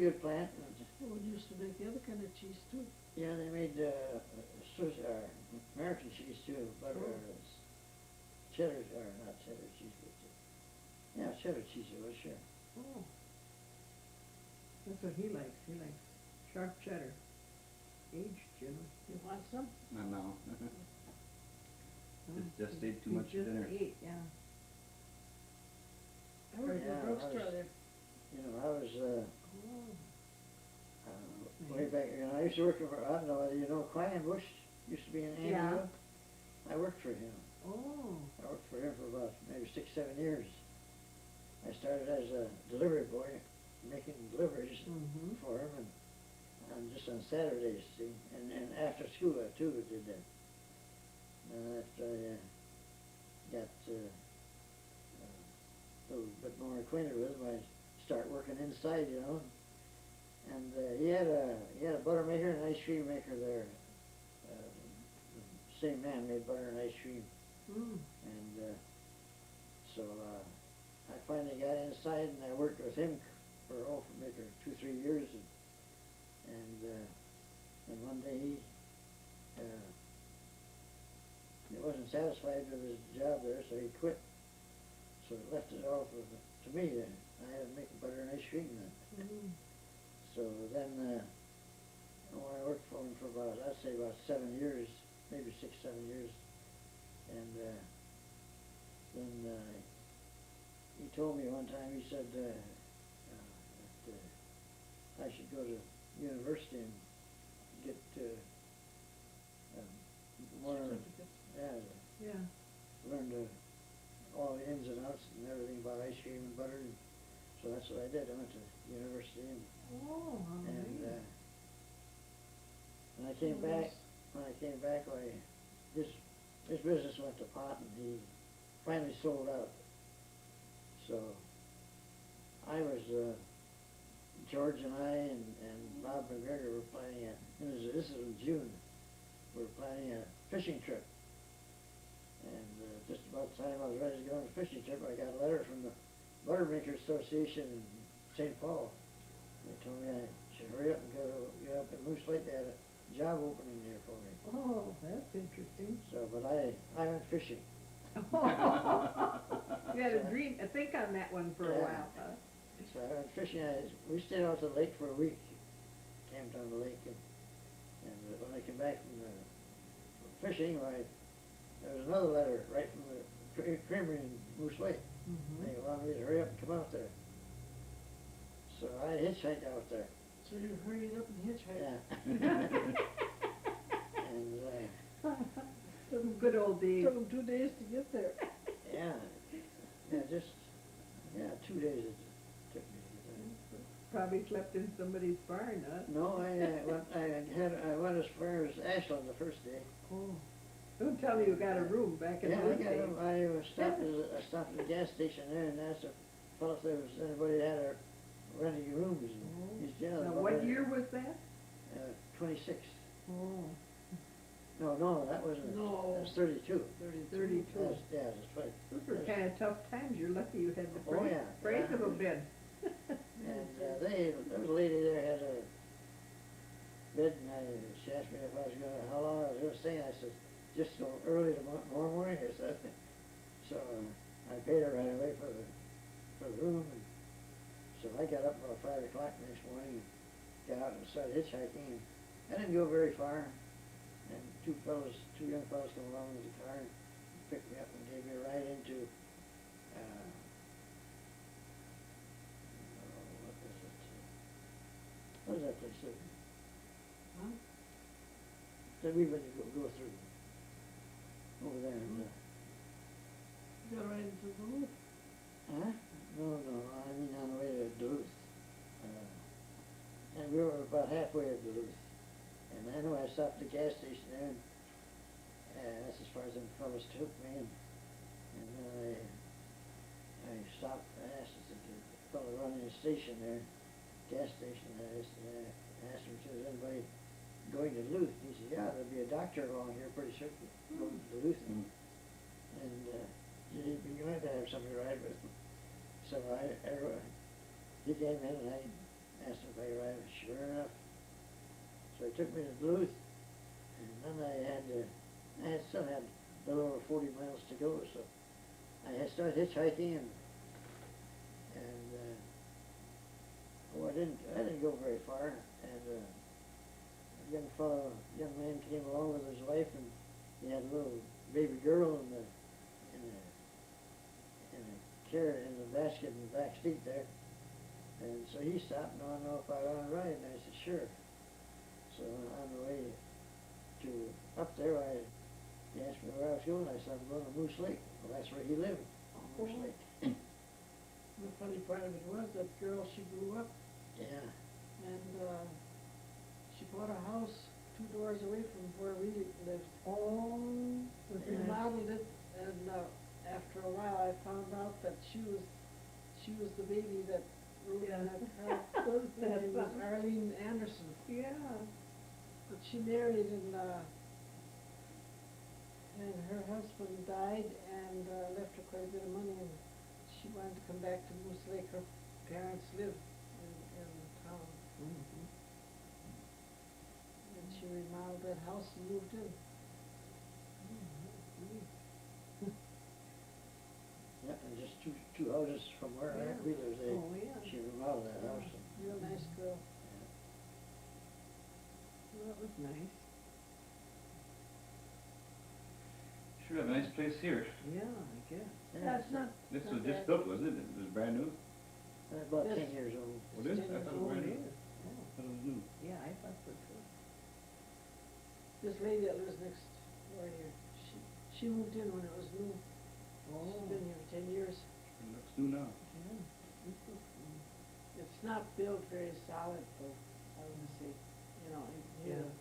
pretty good plant. And, Well, we used to make the other kind of cheese too. yeah, they made Swiss, American cheese too, butter, cheddar, or not cheddar cheese, but yeah, cheddar cheese it was, sure. Oh. That's what he likes. He likes sharp cheddar. Aged, you know. You want some? I know. Just ate too You much just dinner. ate, yeah. I worked Yeah, at I the was- drugstore there. You know, I was, Oh. way back, you know, I used to work for, I don't know whether you know, Klein Bush used to be in Annandale. I worked for him. Oh. I worked for him for about maybe 6, 7 years. I started as a delivery boy, making deliveries Mm-hmm. for him, and just on Saturdays, see, and after school I too did that. And after I got a little bit more acquainted with him, I start working inside, you know. And he had a butter maker and ice cream maker there. The same man made butter and ice cream. Mm. And so I finally got inside and I worked with him for maybe 2, 3 years. And one day he wasn't satisfied with his job there, so he quit. So it left it all to me then. I had to make butter and ice cream then. Mm. So then when I worked for him for about, I'd say about 7 years, maybe 6, 7 years. And then he told me one time, he said that I should go to university and get more, Yeah. learn all the ins and outs and everything about ice cream and butter. And so that's what I did. I went to university and Oh, how amazing. when I came back, his business went to pot and he finally sold out. So I was, George and I and Bob McGregor were planning this is in June, we were planning a fishing trip. And just about the time I was ready to go on a fishing trip, I got a letter from the Buttermaker Association in St. Paul. They told me I should hurry up and go up in Moose Lake. They had a job opening there for me. Oh, that's interesting. So, but I went fishing. You had a think on that one for a Yeah. while, huh? So I went fishing. We stayed out to the lake for a week. Camped on the lake, and when I came back from fishing, there was another letter right from the creamery in Moose Lake. Mm-hmm. They wanted me to hurry up and come out there. So I hitchhiked out there. So you hurried up and hitchhiked. Yeah. And Some good old days. Took them 2 days to get there. yeah, 2 days it took me to get there. Probably slept in somebody's barn, huh? No, I went as far as Ashland the first day. Oh. Don't tell me you got a room back in Yeah, those days. I stopped at the gas station there and asked a fellow if there was anybody that had renting rooms. And he's jealous. Now, what year was that? 26. Oh, No, that wasn't. No. That was 32. 32. That's 20. Those were kind of tough times. You're lucky you had the Oh, yeah. brains of a bed. And there was a lady there had a bed, and she asked me if I was how long I was going to stay. And I said, just so early tomorrow morning. I said, so I paid her right away for the room. And so I got up about 5 o'clock the next morning, and got out and started hitchhiking. And I didn't go very far, and two young fellows came along with the car and picked me up and gave me a ride into. What is that place? Huh? That we went to go through over there. And, You got right into the roof. huh? No, I mean on the way to Duluth. And we were about halfway to Duluth. And anyway, I stopped at the gas station there, and that's as far as them fellows took me. And then I stopped and asked the fellow running the station there, gas station, I asked him if there was anybody going to Duluth. He said, yeah, there'll be a doctor along here pretty soon going to Duluth. Mm. And he'd be glad to have somebody ride with him. So he came in and I asked him if I could ride, sure enough. So he took me to Duluth, and then I still had a little over 40 miles to go, so I had started hitchhiking, and I didn't go very far, and a young man came along with his wife, and he had a little baby girl in the in the basket in the back seat there. And so he stopped and wanted to know if I wanted to ride, and I said, sure. So on the way up there, he asked me where I was going. I said, I'm going to Moose Lake. Well, that's where he lived, on Moose Lake. The funny part of it was that girl, she grew up Yeah. and, she bought a house 2 doors away from where we lived. Oh, We was it remodeled it, and, after a while I found out that she was the baby that rode in that car. Her name was Arlene Anderson. Yeah. But she married and her husband died and left her quite a bit of money, and she wanted to come back to Moose Lake. Her parents live in town, Mhm. and she remodeled that house and moved in. Yeah, and just two houses from where we lived, Oh, yeah. she remodeled that house. And, Real nice girl. Well, that was nice. Sure have a nice place here. Yeah, I guess. That's not. This not was just bad. built, wasn't it? It was brand new? about Yes. 10 years old. Was it? I thought it Oh, was it brand new. is. I Oh, thought it was new. yeah, I thought so too. This lady that lives next door here, she moved in when it was new. Oh. She's been here 10 years. It looks new now. Yeah, this looks nice. It's not built very solid though, I would say, you know, you hear Yeah.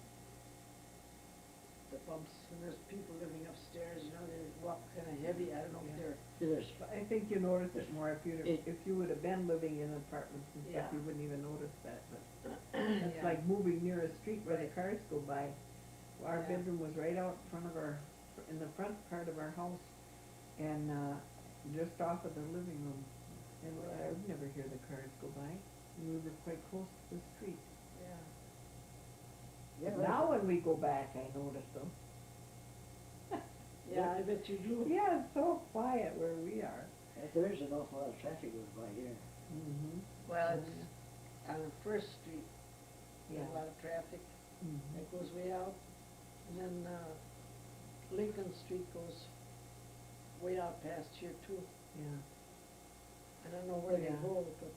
the bumps, and there's people living upstairs, you know, they walk kinda heavy, I don't know if Yeah. they're, See, there's, But I think you notice it more if you would have been living in apartments and stuff, Yeah. you wouldn't even notice that, but it's yeah. like moving near a street where the Right. cars go by. Our Yeah. bedroom was right out in front of in the front part of our house, and, just off of the living room. And I would never hear the cars go by, and we were quite close to the street. Yeah. yeah, But now when we go back, I notice them. Yeah, I bet you do. Yeah, it's so quiet where we are. there's an awful lot of traffic goes by here. Mm-hmm. Well, it's on the First Street, there's Yeah. a lot of traffic, Mm-hmm. that goes way out. And then, Lincoln Street goes way out past here too. Yeah. I don't know where they Yeah. go, but,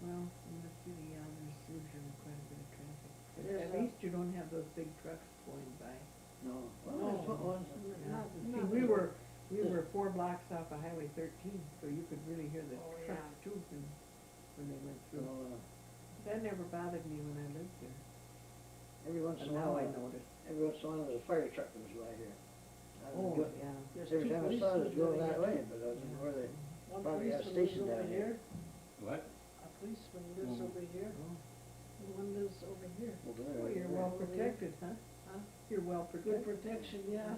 Well, in the city, yeah, there's usually quite a bit of traffic. But There's at a- least you don't have those big trucks going by. No, well, No. that's what ones. Yeah. not, See, not. we were 4 blocks off of Highway 13, so you could really hear the Oh, trucks yeah. too when they went So, through. That never bothered me when I lived there. every once in And a now while, I notice. every once in a while, there's a fire truck goes by here. I was Oh, go- yeah. There's Every two time I saw it, it was policemen going living that up way, here. but I was Yeah. where they One probably got a policeman lives station over down here, here. What? a policeman lives Mhm. over here, Oh, and one lives over here. Over there, well, you're over well there. protected, huh? Huh? You're well Good protected. protection, yeah.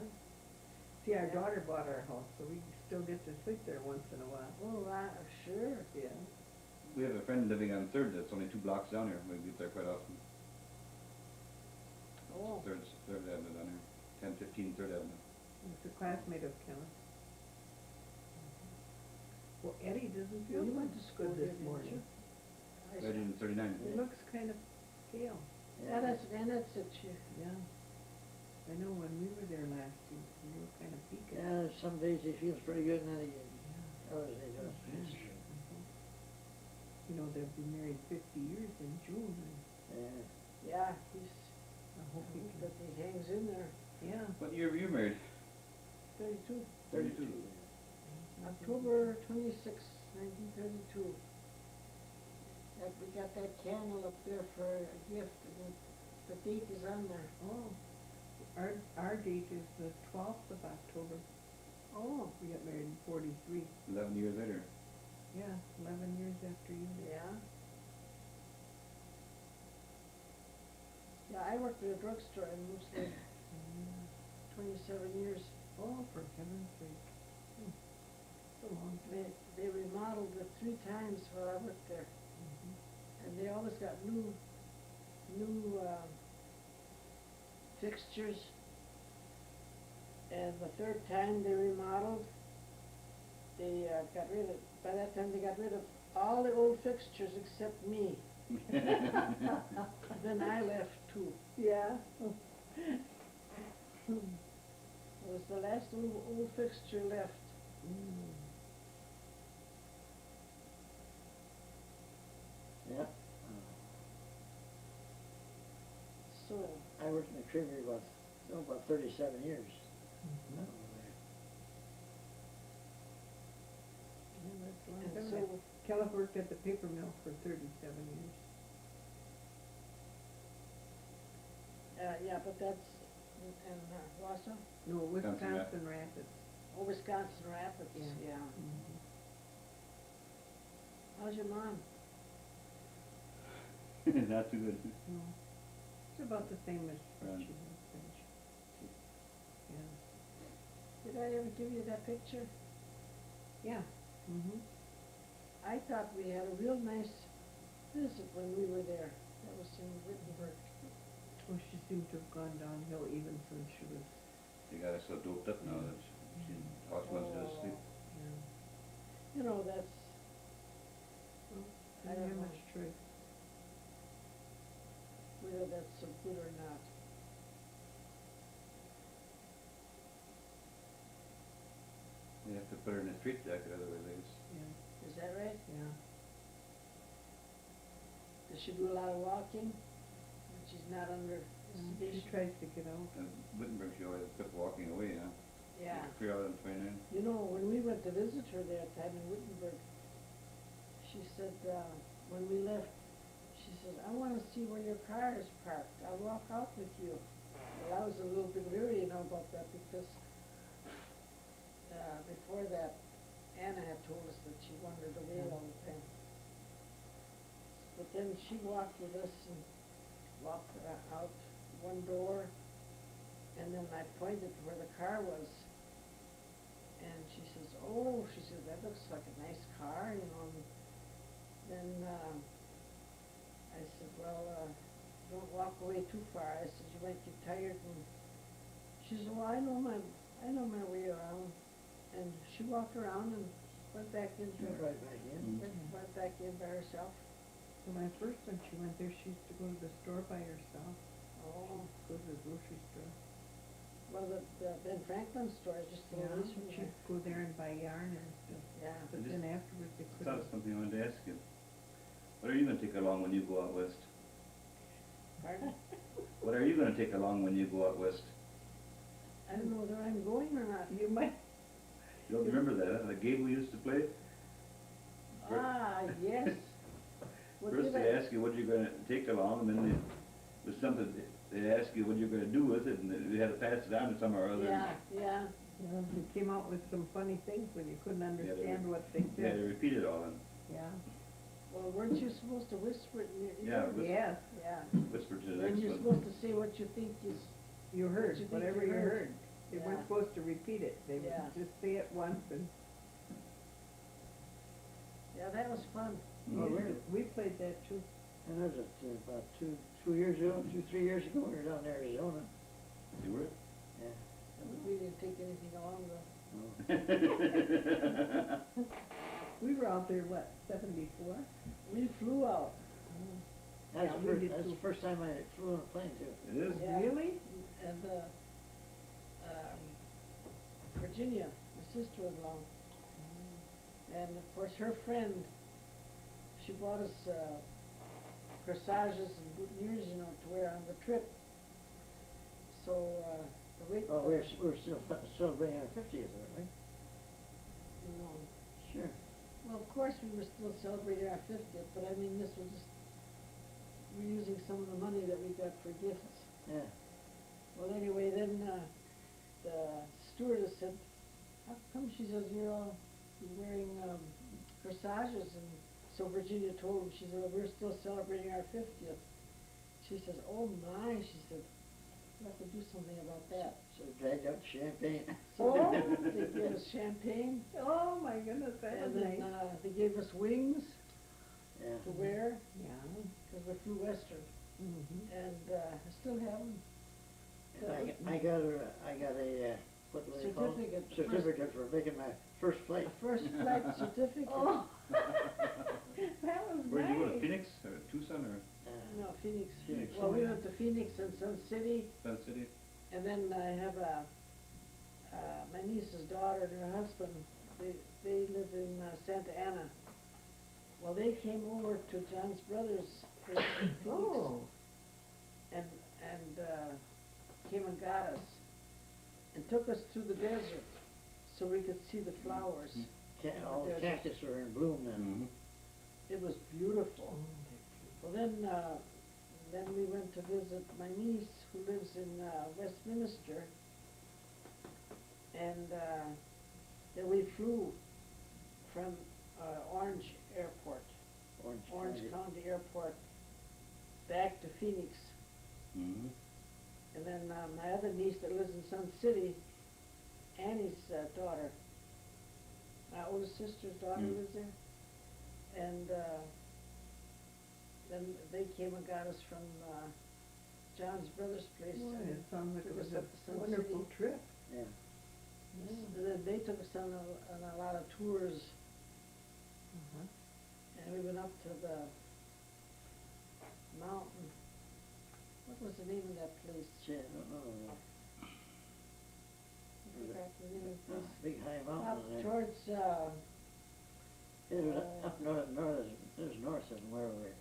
See, our Yeah. daughter bought our house, so we still get to sleep there once in a while. Oh, sure. Yeah. We have a friend living on Third that's only 2 blocks down here. We get there quite often. Oh, Third Avenue down here. 1015 Third Avenue. It's a classmate of Kelly's. Well, Eddie doesn't feel you went to school good here, this didn't morning. you? High Right school. in 39. He looks kind of pale. Yeah, that's it, Yeah. I know when we were there last year, we were kind of peaked. Yeah, some days he feels pretty good, and then others he Yeah. does. You know, they'll be married 50 years in June, and Yeah. yeah, I hope I he hope can. that he hangs in there. Yeah. What year were you married? 32, 32. October 26, 1932. That, we got that candle up there for a gift, and the date is on there. Oh, our date is the 12th of October. Oh, We got married in 43. 11 years later. Yeah, 11 years after you did. yeah. Yeah, I worked at a drugstore in Moose Lake, Yeah. 27 years. Oh, for heaven's sake. It's a long time. They remodeled it 3 times while I worked there. Mhm. and they always got new fixtures. And the third time they remodeled, they by that time they got rid of all the old fixtures except me. Then I left too. Yeah. It was the last old fixture left. Mm. Yeah. So, I worked in the creamery about 37 years. Mhm. Yeah, that's a long and time. so, Kelly worked at the paper mill for 37 years. yeah, but that's in Wausau, No, Wisconsin Wisconsin Rapids. oh, Wisconsin Rapids, Yeah. yeah. Mhm. How's your mom? Not too good. No. It's about the same as Right. she was. Yeah. Did I ever give you that picture? Yeah. Mm-hmm. I thought we had a real nice visit when we were there. That was in Wittenberg. Well, she seemed to have gone downhill even since she was, They got us so doped up now that she hospitals to sleep. yeah. You know, that's, Well, I didn't don't have know. much choice. whether that's so good or not. You have to put her in a straight jacket, otherwise Yeah. Is that right? Yeah. Does she do a lot of walking when she's not under She sedation? tries to get out. in Wittenberg she always kept walking away, huh? Yeah. 3 hours and 29. You know, when we went to visit her there at time in Wittenberg, she said, when we left, she said, I want to see where your car is parked. I'll walk out with you. Well, I was a little bit leery, about that because before that, Anna had told us that she wandered away all the time. But then she walked with us and walked out one door, and then I pointed to where the car was. And she says, oh, she said, that looks like a nice car, And then I said, well, don't walk away too far. I said, you might get tired. And she said, well, I know my way around. And she walked around and went back into Went right back in. went back in by herself. Well, my first when she went there, she used to go to the store by herself. Oh, Go to the grocery store. well, the Ben Franklin store is just a little ways from She'd here. go there and buy yarn and stuff. Yeah. But Just then afterwards they I thought of couldn't. something I wanted to ask you. What are you gonna take along when you go out west? Pardon? What are you gonna take along when you go out west? I don't know whether I'm going or not. You might. You don't remember that, huh? The game we used to play? Ah, yes. What First did they I- ask you what you're gonna take along, and then they, with something, they ask you what you're gonna do with it, and you had to pass it on to some or other. Yeah, yeah. You came out with some funny things when you couldn't understand what they You had to said. repeat it all, and Yeah. Well, weren't you supposed to whisper it in your Yeah, ear? whisper. Yes, Yeah. whisper to the Weren't next you one. supposed to say what you think is, you heard, you think whatever you you heard. heard. They weren't Yeah. supposed to repeat it. They Yeah. would just say it once and. yeah, that was fun. Oh, Yeah, really? We played that too. And that was about 3 years ago, we were down in Arizona. You were? Yeah. We didn't take anything along though. Oh. We were out there, what, 74? We flew out. That's, Yeah, the we first, did that's too. the first time I flew on a plane too. It is? Yeah. Really? And, Virginia, my sister was along. And of course, her friend, she bought us, corsages and boutonnieres, to wear on the trip. So, the week. Oh, we're still celebrating our 50th, aren't we? No. Sure. Well, of course, we were still celebrating our 50th, but I mean, this was just, we're using some of the money that we got for gifts. Yeah. Well, anyway, then, the stewardess said, how come, she says, you're all wearing, corsages? And so Virginia told him, she said, well, we're still celebrating our 50th. She says, oh my, she said, we have to do something about that. So dragged out champagne. So they gave us champagne, Oh, my goodness, that was and then, nice. they gave us wings. Yeah. to wear, Yeah. cause we flew Western, Mm-hmm. and, I still have them. I got a, what do they call it? Certificate. Certificate for making my first flight. A first flight certificate. Oh, that was Where'd you go, to nice. Phoenix or Tucson or No, Phoenix. Phoenix. Well, we went to Phoenix and Sun City, Sun City? and then I have my niece's daughter and her husband, they live in Santa Ana. Well, they came over to John's brother's place in Phoenix, Oh, and came and got us, and took us through the desert, so we could see the flowers. All the cactus are in bloom then. It was beautiful. Well, then we went to visit my niece who lives in Westminster, and then we flew from Orange Airport, Orange County Airport, back to Phoenix. Mm-hmm. And then my other niece that lives in Sun City, Annie's daughter, my oldest sister's daughter Mm. lives there, and then they came and got us from John's brother's place. boy, and it sounds like it took was us a up to Sun wonderful City. trip. Yeah. And then they took us on a lot of tours, Uh-huh. and we went up to the mountain. What was the name of that place? Gee, I don't know. I forgot the name of the place. Big high Up mountain there. towards, It was up north, it was north of where we're,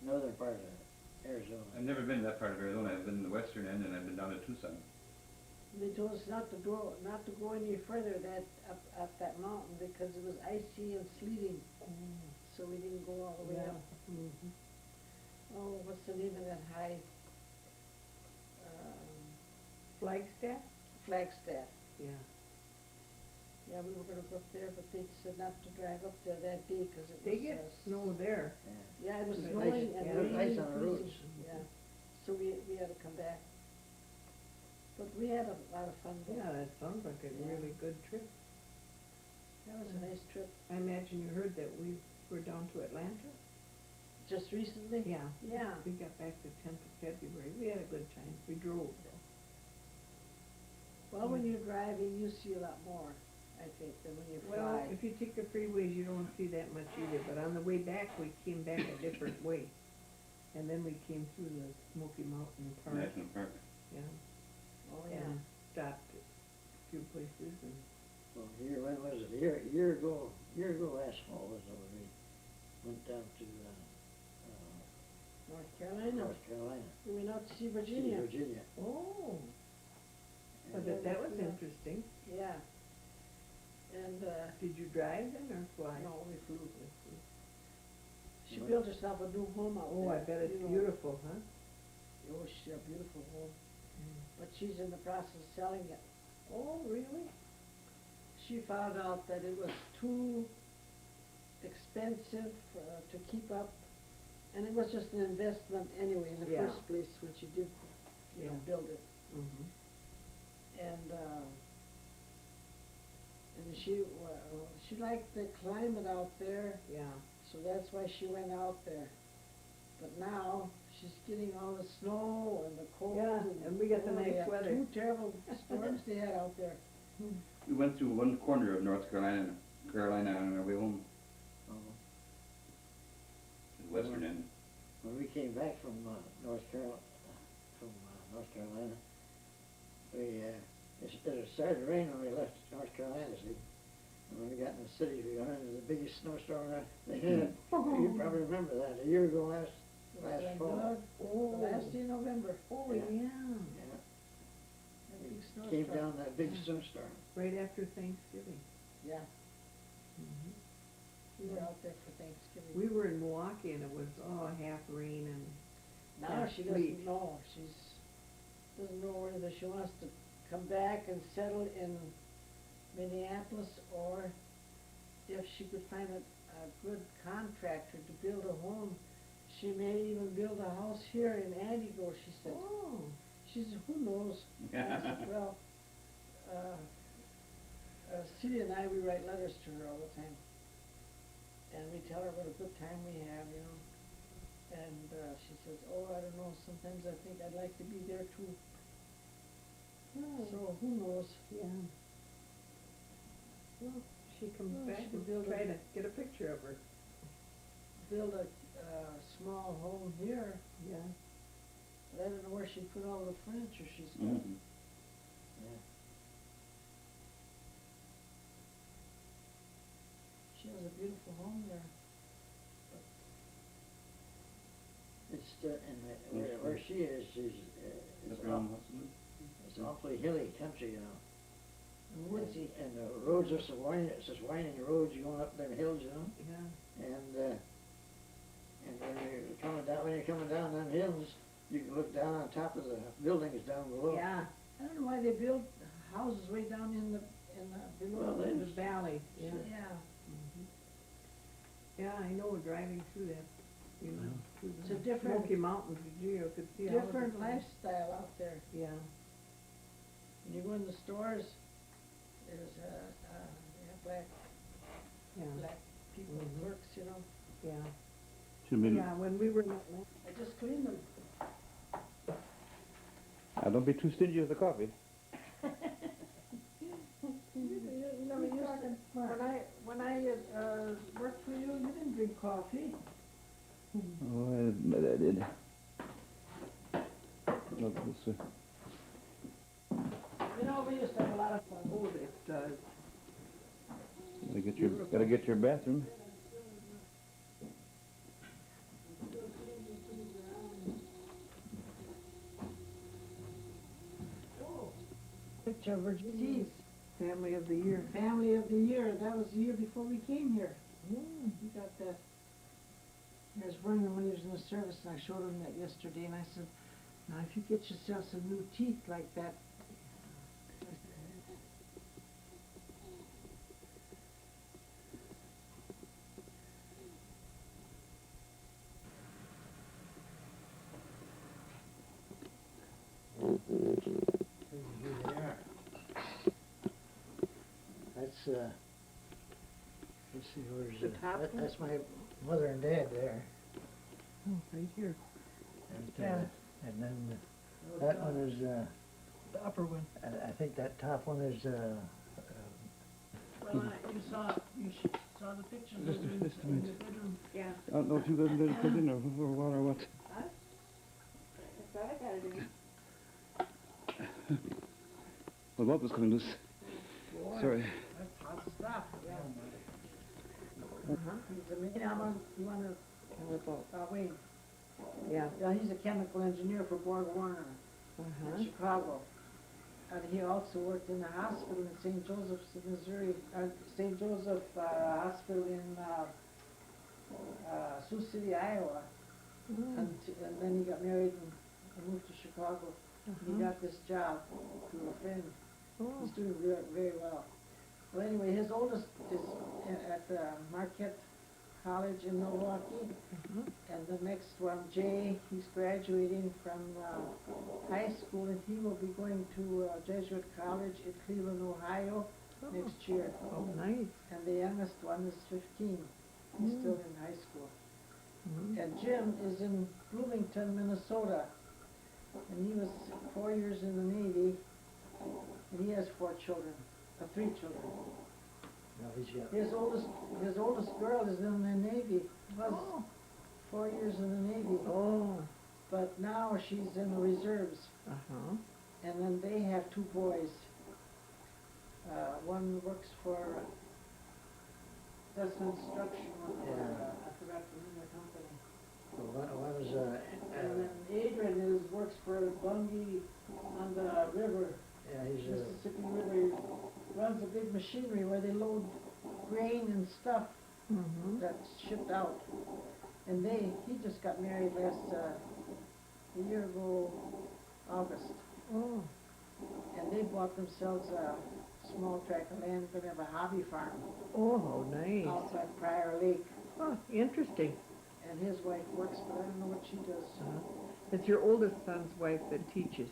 northern part of Arizona. I've never been to that part of Arizona. I've been in the western end and I've been down to Tucson. they told us not to go any further up that mountain because it was icy and sleeting, so we didn't go all the way Yeah. up. Mhm. Oh, what's the name of that high, Flagstaff? Flagstaff? Yeah. Yeah, we were gonna go up there, but they said not to drive up there that day, cause it was. They get snow there. Yeah, it was Ice- snowing and yeah, there's raining ice on the roads. freezing, yeah, so we had to come back. But we had a lot of fun there. Yeah, that sounds like a Yeah. really good trip. That was a nice trip. I imagine you heard that we were down to Atlanta? Just recently? Yeah. Yeah. We got back the 10th of February. We had a good time. We drove though. Well, when you're driving, you see a lot more, I think, than when you Well, fly. if you take the freeways, you don't see that much either, but on the way back, we came back a different way. And then we came through the Smoky Mountain Park, National Park. yeah, Oh, yeah. and stopped at a few places and, Well, when was it? A year ago last fall was when we went down to, North Carolina. North Carolina. We went out to see See Virginia. Virginia. oh, And but that was Yeah. interesting. Yeah. And, Did you drive then or fly? no, we flew. She What? built herself a new home out there. Oh, I bet it's you know. beautiful, huh? Oh, she's a beautiful home, Mm. but she's in the process of selling it. Oh, really? She found out that it was too expensive to keep up, and it was just an investment anyway in the Yeah. first place when she did, Yeah. build it. Mm-hmm. And she liked the climate out there, Yeah. so that's why she went out there. But now, she's getting all the snow and the cold. Yeah, and we got the oh, they nice had weather. 2 terrible storms they had out there. We went through one corner of North Carolina on our way home, Oh, the western end. when we came back from North Carolina, it started to rain when we left North Carolina, see. And when we got in the city, we got into the biggest snowstorm they had. You probably remember that, a year ago last Thank fall. God. Oh. The last day of November, Oh, Yeah. yeah. Yeah, that big snowstorm. came down that big snowstorm. Right after Thanksgiving. Yeah, Mhm. we were out there for Thanksgiving. We were in Milwaukee and it was, half rain and, Now yeah, she sleet. doesn't know, doesn't know whether she wants to come back and settle in Minneapolis, or if she could find a good contractor to build a home. She may even build a house here in Antigo, she said. oh, She said, who knows? And I said, well, Celia and I, we write letters to her all the time. And we tell tell her what a good time we have, you know. And, she says, oh, I don't know, sometimes I think I'd like to be there too. So, who knows? Yeah. Well, she comes Well, back she and could build try a- to get a picture of her. Build a, small home here, Yeah. but I don't know where she put all the furniture she's got. Mhm. Yeah. She has a beautiful home there. It's, where she is, That's around Hudson. it's awfully hilly country, you know. And woodsy. And the roads are so winding, it's just winding roads, you're going up them hills, you know. Yeah. And when you're coming down them hills, you can look down on top of the buildings down below. Yeah. I don't know why they build houses way down in the, below. Well, In they- the valley, yeah. Yeah. Mhm. Yeah, I know, driving through that, you know, through It's a the different- Smoky Mountains, you could see all of Different it. lifestyle out there. Yeah. When you go in the stores, there's, they have black Yeah. people, Mhm. clerks, you know. Yeah. Should be, Yeah, when we were in Atlanta. I just cleaned them. don't be too stingy with the coffee. You never used to, when I worked for you, you didn't drink coffee. Oh, I admit I did. Look, this, You know, we used to have a lot of fun. Oh, it does. gotta get your bathroom. Picture of Virginia's Family of the Year. Family of the Year. That was the year before we came here. We got that. There's Vernon when he was in the service, and I showed him that yesterday, and I said, now if you get yourself some new teeth like that, Here they are. That's, let's see, where's, The top one? that's my mother and dad there. Oh, right here. And, Yeah. and then that one is, the upper one. I think that top one is, Well, you saw the pictures Just a- in just a in minute. the bedroom. Yeah. I don't know if you guys did it for dinner or what or what. That's what I gotta do. The rope is coming loose. Boy, Sorry. that's hot stuff. Yeah. Uh-huh. He's a you wanna, Chemical. Wayne. Yeah. Yeah, he's a chemical engineer for Borg Warner Uh-huh. in Chicago. And he also worked in the hospital in St. Joseph's, Missouri, St. Joseph Hospital in Sioux City, Iowa. Mm. And then he got married and moved to Chicago. He Uh-huh. got this job through a friend. Oh. He's doing very well. Well, anyway, his oldest is at Marquette College in Milwaukee. Uh-huh. And the next one, Jay, he's graduating from high school, and he will be going to Jesuit College in Cleveland, Ohio, Oh. next year. Oh, nice. And the youngest one is 15. He's still in high school. Mhm. And Jim is in Bloomington, Minnesota. And he was 4 years in the Navy, and he has 3 children. no, he's got, His oldest girl is in the Navy, was 4 years in the Navy, Oh. but now she's in the reserves. Uh-huh. And then they have 2 boys. One works for Desmond Construction, I forgot the name of the company. one was, And then Adrian works for Bungie on the river, yeah, he's, Mississippi River. He runs a big machinery where they load grain and stuff Mm-hmm. that's shipped out. And he just got married a year ago, August. Oh. And they bought themselves a small tract of land, gonna have a hobby farm Oh, nice. outside Prior Lake. Oh, interesting. And his wife works, but I don't know what she does. It's your oldest son's wife that teaches.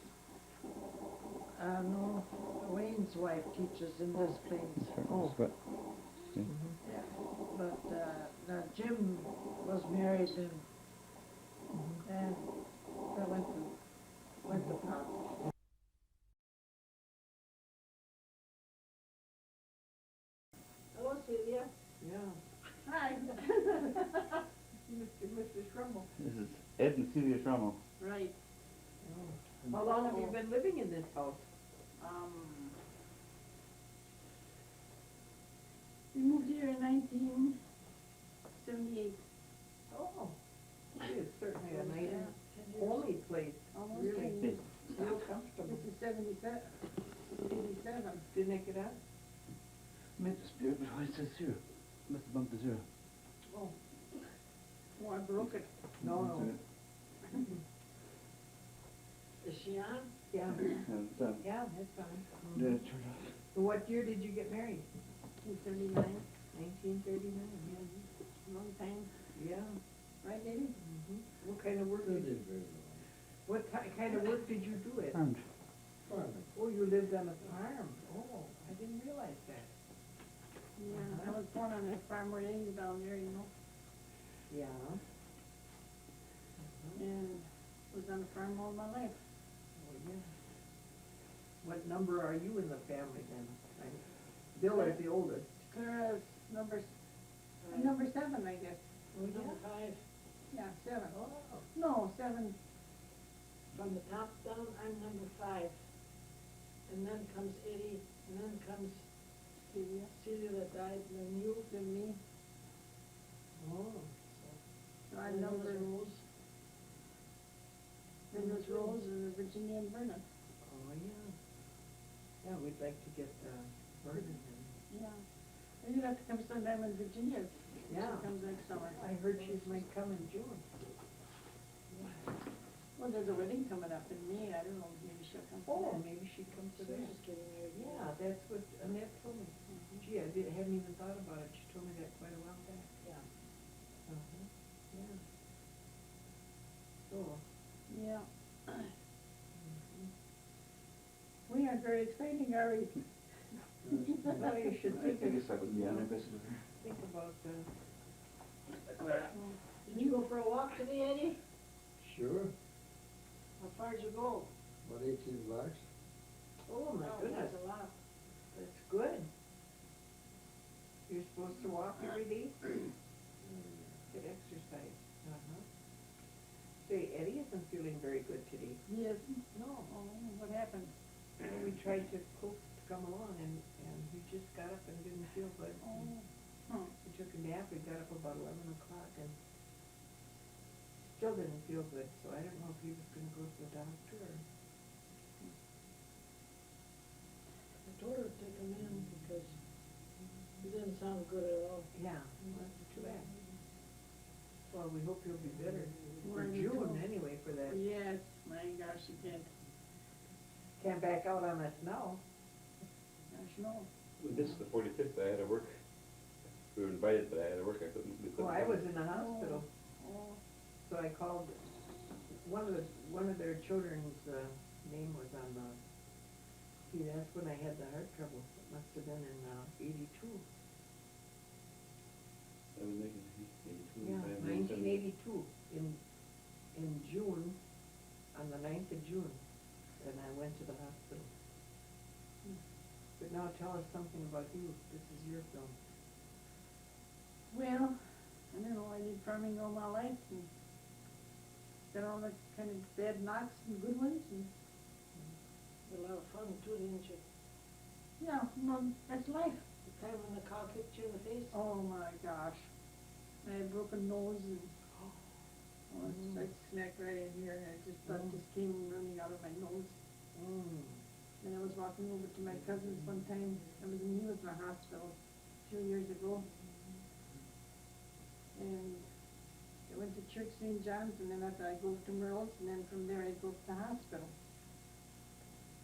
No, Wayne's wife teaches in Des Plaines. Oh. But Yeah. but, Jim was married and I went to pot. Hello, Celia. Yeah. Hi. Mr. Schrummel. This is Ed and Celia Schrummel. Right. How long have you been living in this house? We moved here in 1978. Oh, it is certainly a nice, 10 years. homey place. Almost Really, 10 years. real comfortable. This is 77, 87. Didn't it get up? Mr. Spirit, it says zero. Must have bumped the zero. Oh, I broke it. No. Is she on? Yeah, And, yeah, that's fine. then it turned off. So what year did you get married? 1939. 1939. Long time. Yeah. Right, Eddie? What kind of work did you, kind of work did you do it? Farmed. Oh, you lived on a farm. Oh, I didn't realize that. Yeah, I was born on a farm where Eddie's down there, you know, Yeah. and was on a farm all my life. Oh, yeah. What number are you in the family then? Bill is the oldest. Clara's number 7, I guess. Oh, yeah? Number 5. Yeah, 7. Oh. No, 7. From the top down, I'm number 5. And then comes Eddie, and then comes Celia that died, and then you, then me. Oh. So I'm number Rose. Then there's Rose and Virginia and Vernon. Oh, yeah. Yeah, we'd like to get, Vernon in. Yeah. And you'd have to come sometime in Virginia. Yeah. She comes next summer. I heard she might come in June. Well, there's a wedding coming up in May. I don't know, maybe she'll come. Oh, for that. maybe she'd come to She's that. just getting married. Yeah, that's what Annette told me. Gee, I hadn't even thought about it. She told me that quite a while back. Yeah. Yeah. So, Yeah. We aren't very exciting, are we? well, you should I think guess I would be on there, but think about, Did you go for a walk today, Eddie? Sure, How far did you go? about 18 blocks. oh my goodness, That's a lot. that's good. You're supposed to walk every day? Get exercise. Say, Eddie isn't feeling very good today. He isn't? No. Oh, what happened? We tried to coax to come along and he just got up and didn't feel good. Oh. He took a nap, he got up about 11 o'clock and still didn't feel good, so I don't know if he was gonna go to the doctor or. I told her to take him in because he didn't sound good at all. Yeah, well, that's too bad. Well, we hope he'll be better for We're in June June. anyway for that. Yes, my gosh, he did. Can't back out on us now. Gosh, no. This is the 45th, I had to work. We were invited, but I had to work, we couldn't. Oh, I was in the hospital, Oh, so I called, one of their children's, name was on the, see, that's when I had the heart trouble. It must have been in, 82. I was making 82. Yeah, 1982, in June, on the 9th of June, and I went to the hospital. But now tell us something about you, this is your film. well, I don't know, I did farming all my life and got all the kind of bad knocks and good ones and had a lot of fun too, didn't you? Yeah, no, that's life. The time when the cow kicked you in the face? Oh my gosh. I had broken nose and, I smacked right in here and I just, blood just came running out of my nose. And I was walking over to my cousin's one time, I was in the hospital a few years ago. And I went to church St. John's and then after I go to Merle's and then from there I go to the hospital.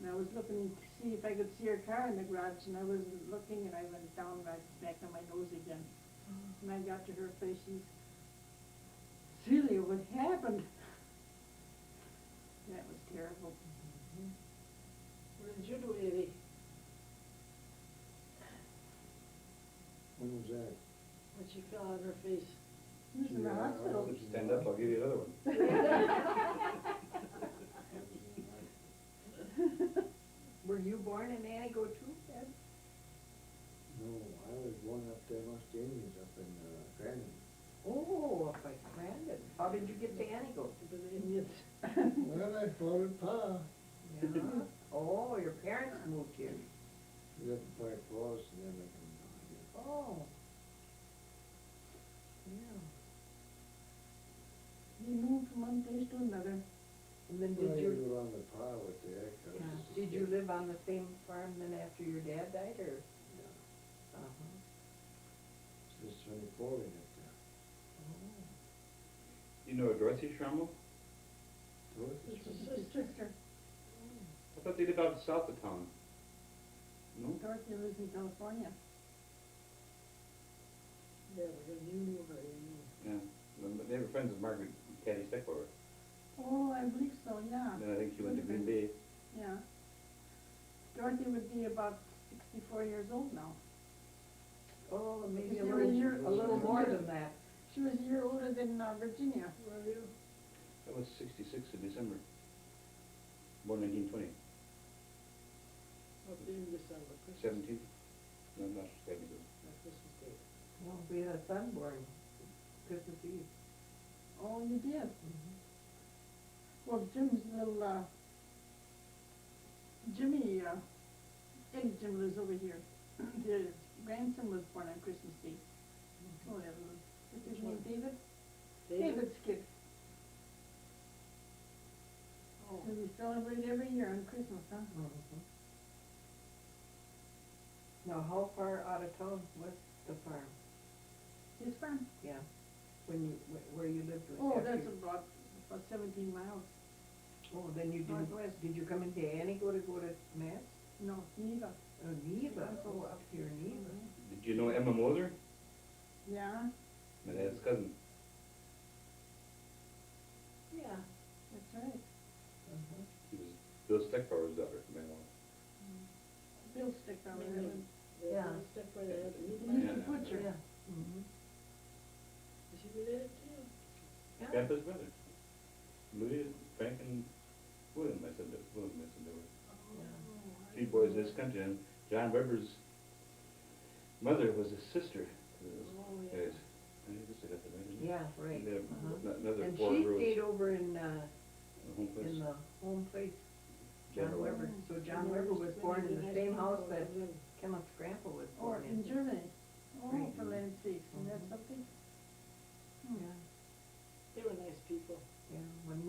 And I was looking to see if I could see her car in the garage and I was looking and I went down and I smacked on my nose again. And I got to her place, she's, Celia, what happened? That was terrible. What did you do, Eddie? When was that? What she fell on her face. He was in the Yeah, hospital. Stand up, I'll give you another one. Were you born in Antigo too, Ed? No, I was born up there, Mustangs, up in, Grandin. Oh, up by Brandon. How did you get to Antigo? The Indians. Well, I followed Pa. Yeah. Oh, your parents moved here. We lived in Park Falls, and then I come down here. Oh. Yeah. He moved from one place to another. And then Well, did I you, grew along with Pa with the egg houses. did you live on the same farm then after your dad died, or? Yeah, Uh-huh. since 24 we lived there. Oh. You know Dorothy Schrammel? Dorothy's It's from- a His sister. sister, I thought they lived out south of town. No? Dorothy lives in California. Yeah, because you knew her, you knew. Yeah. They were friends with Margaret Caddy Stecklower. Oh, I believe so, yeah. Then I think she went to Green Bay. Yeah. Dorothy would be about 64 years old now. Oh, maybe She was a little more than that. She was a year older than Virginia. Were you? I was 66 in December. Born 1920. What day in December? Christmas? 17th? No, not 17th. Not Christmas Day. Well, we had a son born Christmas Eve. Oh, you did? Well, Jim's little, Jimmy, Eddie Jim lives over here. His grandson was born on Christmas Eve. Oh, that was, what's his name, David? David's kid. Oh. So we celebrate every year on Christmas, huh? Now, how far out of town was the farm? His farm? Yeah, when you, where you lived with? Oh, after that's you- about 17 miles. Oh, then you didn't, northwest. did you come into Antigo to go to Mass? No, Neva. Oh, Neva, oh, up here, Neva. Did you know Emma Moser? Yeah, My dad's cousin. Yeah. that's right. Uh-huh. She was Bill Stecklower's daughter from Antelope. Bill Sticker. Yeah. Step by the head. He's Yeah, the yeah, butcher. Yeah. Mm-hmm. Is he related to you? Grandpa's brother. Louis, Frank, and William, I said they were. Three boys in this country, and John Weber's mother was a sister to those Oh, yeah. guys. I just got the right name. Yeah, right. They have Uh-huh. another And four she girls. stayed over in, Home place. in the home place, John General. Weber. So John Weber was born in the same house that Kenneth's grandpa was Or born in Germany. Oh, Right. for land's sakes, and that's something? Yeah, They were nice people. yeah. When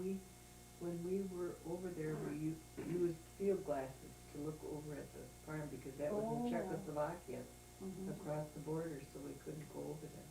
we were over there, we used field glasses to look over at the farm because that was in Oh. Czechoslovakia Mhm. across the border, so we couldn't go over there.